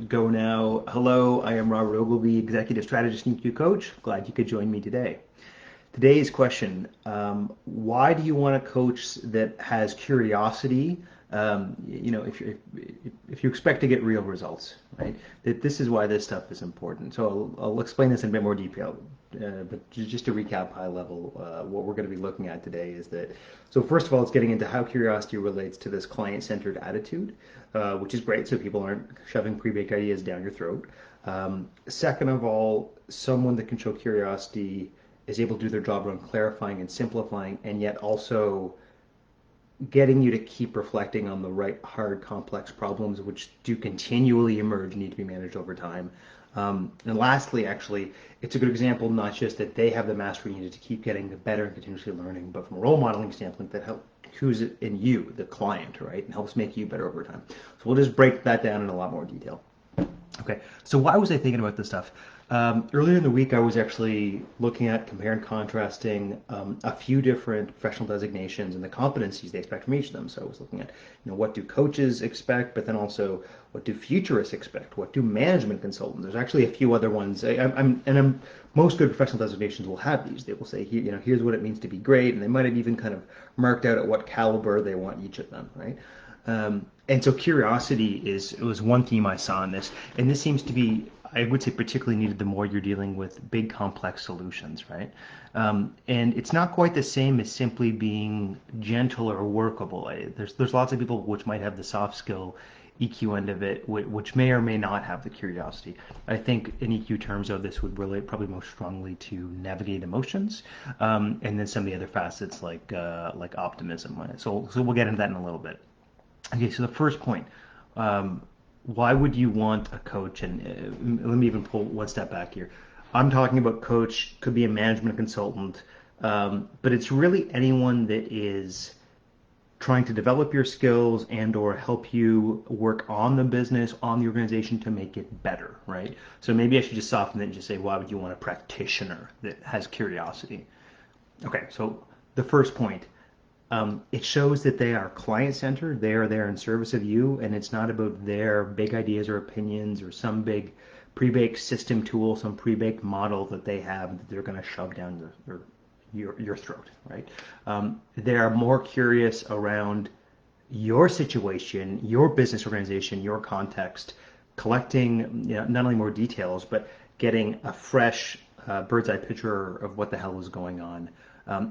Go now. Hello, I am Robert Ogilvy, Executive Strategist and EQ Coach. Glad you could join me today. Today's question, why do you want a coach that has curiosity? If you expect to get real results, right? That this is why this stuff is important. So I'll explain this in a bit more detail. But just to recap high level, what we're going to be looking at today is that, so first of all, it's getting into how curiosity relates to this client-centered attitude, which is great, so people aren't shoving pre-baked ideas down your throat. Second of all, someone that can show curiosity is able to do their job around clarifying and simplifying, and yet also getting you to keep reflecting on the right, hard, complex problems which do continually emerge and need to be managed over time. And lastly, actually, it's a good example not just that they have the mastery needed to keep getting better and continuously learning, but from a role modeling standpoint that helps who's in you, the client, right, and helps make you better over time. So we'll just break that down in a lot more detail. Okay, so why was I thinking about this stuff? Earlier in the week, I was actually looking at compare and contrasting a few different professional designations and the competencies they expect from each of them. So I was looking at, what do coaches expect, but then also what do futurists expect? What do management consultants? There's actually a few other ones. Most good professional designations will have these. They will say, here's what it means to be great, and they might have even kind of marked out at what caliber they want each of them, right? And so curiosity was one theme I saw in this, and this seems to be, I would say, particularly needed the more you're dealing with big complex solutions, right? And it's not quite the same as simply being gentle or workable. There's lots of people which might have the soft skill EQ end of it, which may or may not have the curiosity. I think in EQ terms, though, this would relate probably most strongly to navigate emotions, and then some of the other facets like optimism. Right? So we'll get into that in a little bit. Okay, so the first point, why would you want a coach? And let me even pull one step back here. I'm talking about coach, could be a management consultant, but it's really anyone that is trying to develop your skills and or help you work on the business, on the organization to make it better, right? So maybe I should just soften it and just say, why would you want a practitioner that has curiosity? Okay, so the first point, it shows that they are client-centered. They are there in service of you, and it's not about their big ideas or opinions or some big pre-baked system tool, some pre-baked model that they have that they're going to shove down your throat, right? They are more curious around your situation, your business organization, your context, collecting not only more details, but getting a fresh bird's eye picture of what the hell is going on.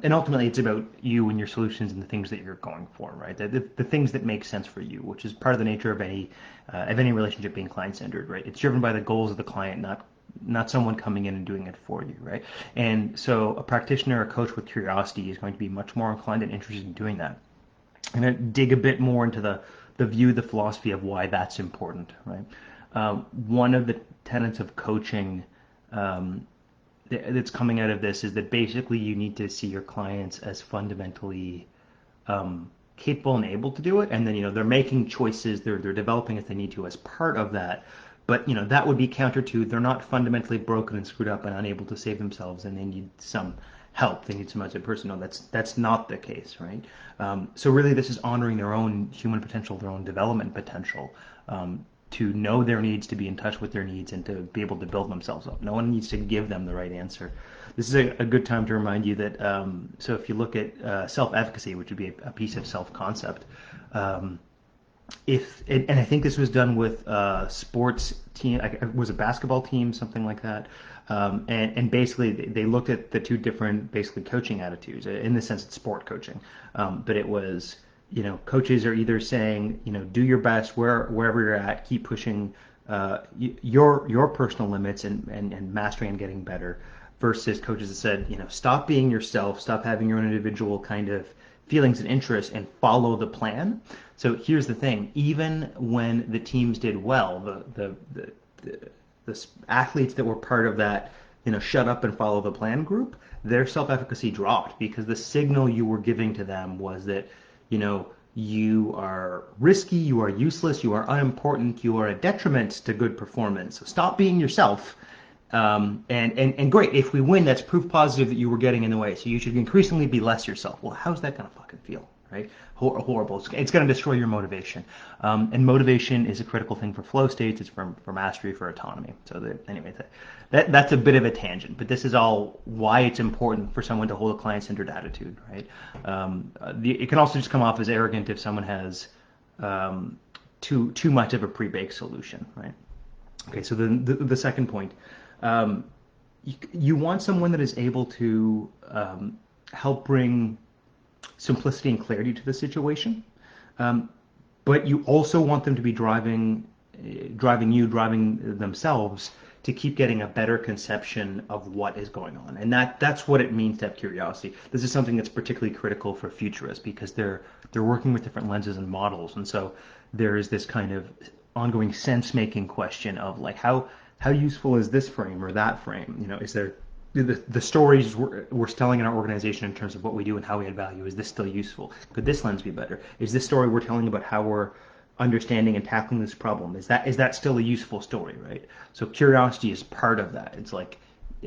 And ultimately, it's about you and your solutions and the things that you're going for, right? The things that make sense for you, which is part of the nature of any relationship being client-centered, right? It's driven by the goals of the client, not someone coming in and doing it for you, right? And so a practitioner, a coach with curiosity is going to be much more inclined and interested in doing that. I'm going to dig a bit more into the view, the philosophy of why that's important, right? One of the tenets of coaching that's coming out of this is that basically you need to see your clients as fundamentally capable and able to do it, and then they're making choices, they're developing as they need to as part of that. But that would be counter to they're not fundamentally broken and screwed up and unable to save themselves, and they need some help. They need some outside person. No, that's not the case, right? So really, this is honoring their own human potential, their own development potential. To know their needs, to be in touch with their needs, and to be able to build themselves up. No one needs to give them the right answer. This is a good time to remind you that, so if you look at self-efficacy, which would be a piece of self-concept, and I think this was done with sports team, it was a basketball team, something like that, and basically they looked at the two different basically coaching attitudes. In the sense, it's sport coaching, but it was coaches are either saying, do your best wherever you're at, keep pushing your personal limits and mastering and getting better, versus coaches that said, stop being yourself, stop having your own individual kind of feelings and interests, and follow the plan. So here's the thing: even when the teams did well, the athletes that were part of that, shut up and follow the plan group, their self-efficacy dropped because the signal you were giving to them was that you are risky, you are useless, you are unimportant, you are a detriment to good performance. So stop being yourself. And great, if we win, that's proof positive that you were getting in the way. So you should increasingly be less yourself. Well, how's that gonna fucking feel, right? Horrible. It's going to destroy your motivation. And motivation is a critical thing for flow states. It's for mastery, for autonomy. So anyway, that's a bit of a tangent, but this is all why it's important for someone to hold a client-centered attitude, right? It can also just come off as arrogant if someone has too much of a pre-baked solution, right? Okay, so the second point, you want someone that is able to help bring simplicity and clarity to the situation, but you also want them to be driving themselves to keep getting a better conception of what is going on. And that's what it means to have curiosity. This is something that's particularly critical for futurists because they're working with different lenses and models. And so there is this kind of ongoing sense-making question of like how useful is this frame or that frame? You know, is there the stories we're telling in our organization in terms of what we do and how we add value, is this still useful? Could this lens be better? Is this story we're telling about how we're understanding and tackling this problem, is that still a useful story, right? So curiosity is part of that. It's like,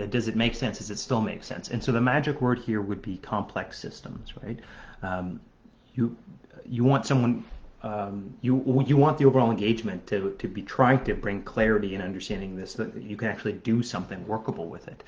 does it make sense? Does it still make sense? And so the magic word here would be complex systems, right? You want someone, you want the overall engagement to be trying to bring clarity and understanding this, that you can actually do something workable with it.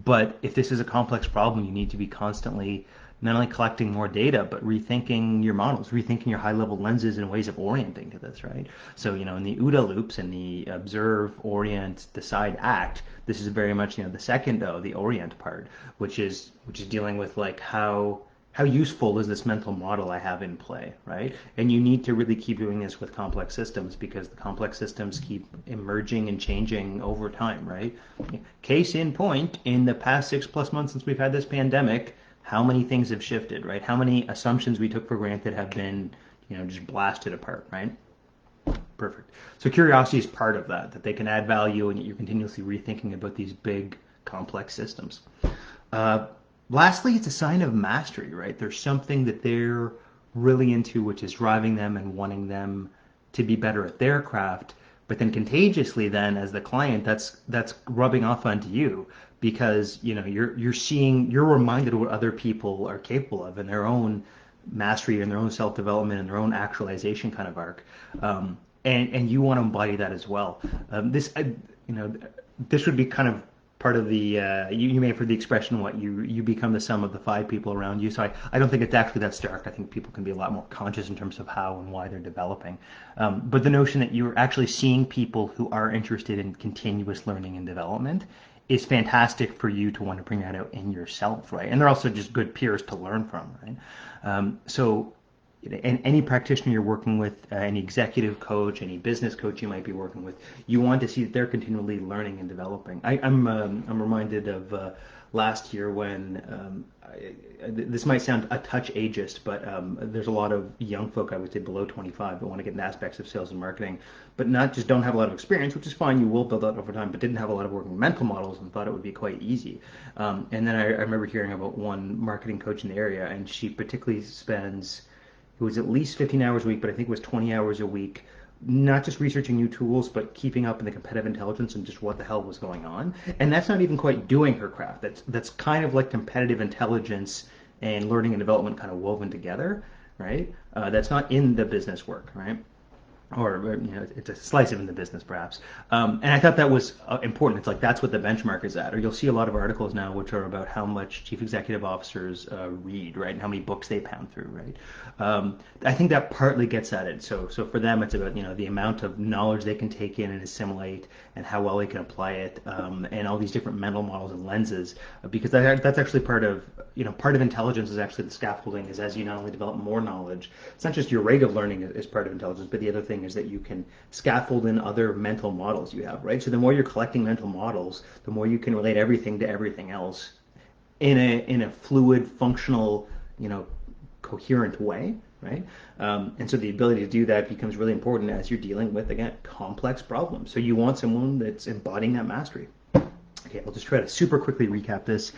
But if this is a complex problem, you need to be constantly not only collecting more data, but rethinking your models, rethinking your high-level lenses and ways of orienting to this, right? So, you know, in the OODA loops and the observe, orient, decide, act, this is very much, you know, the second O, the orient part, which is dealing with like how useful is this mental model I have in play, right? And you need to really keep doing this with complex systems because the complex systems keep emerging and changing over time, right? Case in point, in the past 6+ months since we've had this pandemic, how many things have shifted, right? How many assumptions we took for granted have been, you know, just blasted apart, right? Perfect. So curiosity is part of that they can add value and you're continuously rethinking about these big, complex systems. Lastly, it's a sign of mastery, right? There's something that they're really into, which is driving them and wanting them to be better at their craft. But then contagiously, then as the client, that's rubbing off onto you because you know you're reminded of what other people are capable of in their own mastery and their own self-development and their own actualization kind of arc, and you want to embody that as well. This would be kind of part of the you may have heard the expression what you become the sum of the 5 people around you. So I don't think it's actually that stark. I think people can be a lot more conscious in terms of how and why they're developing. But the notion that you're actually seeing people who are interested in continuous learning and development is fantastic for you to want to bring that out in yourself, right? And they're also just good peers to learn from, right? So and any practitioner you're working with, any executive coach, any business coach you might be working with, you want to see that they're continually learning and developing. I'm reminded of last year when this might sound a touch ageist, but there's a lot of young folk, I would say below 25, that want to get in aspects of sales and marketing, but not just don't have a lot of experience, which is fine, you will build that over time, but didn't have a lot of working mental models and thought it would be quite easy. And then I remember hearing about one marketing coach in the area, and she particularly spends, it was at least 15 hours a week, but I think it was 20 hours a week, not just researching new tools, but keeping up in the competitive intelligence and just what the hell was going on. And that's not even quite doing her craft. That's kind of like competitive intelligence and learning and development kind of woven together, right? That's not in the business work, right? Or you know, it's a slice of in the business perhaps. And I thought that was important. It's like that's what the benchmark is at. Or you'll see a lot of articles now which are about how much chief executive officers read, right, and how many books they pound through, right. I think that partly gets at it. So for them, it's about, you know, the amount of knowledge they can take in and assimilate, and how well they can apply it, and all these different mental models and lenses. Because that's actually part of, you know, part of intelligence is actually the scaffolding. Is as you not only develop more knowledge, it's not just your rate of learning is part of intelligence, but the other thing is that you can scaffold in other mental models you have, right? So the more you're collecting mental models, the more you can relate everything to everything else in a fluid, functional, you know, coherent way, right? And so the ability to do that becomes really important as you're dealing with, again, complex problems. So you want someone that's embodying that mastery. Okay, I'll just try to super quickly recap this.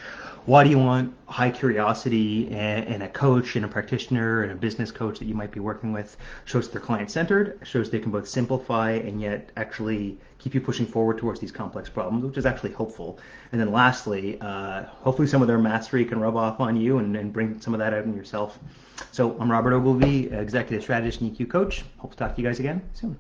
Why do you want high curiosity and a coach and a practitioner and a business coach that you might be working with? Shows they're client-centered, shows they can both simplify and yet actually keep you pushing forward towards these complex problems, which is actually hopeful. And then lastly, hopefully some of their mastery can rub off on you and bring some of that out in yourself. So I'm Robert Ogilvie, Executive Strategist and EQ Coach. Hope to talk to you guys again soon.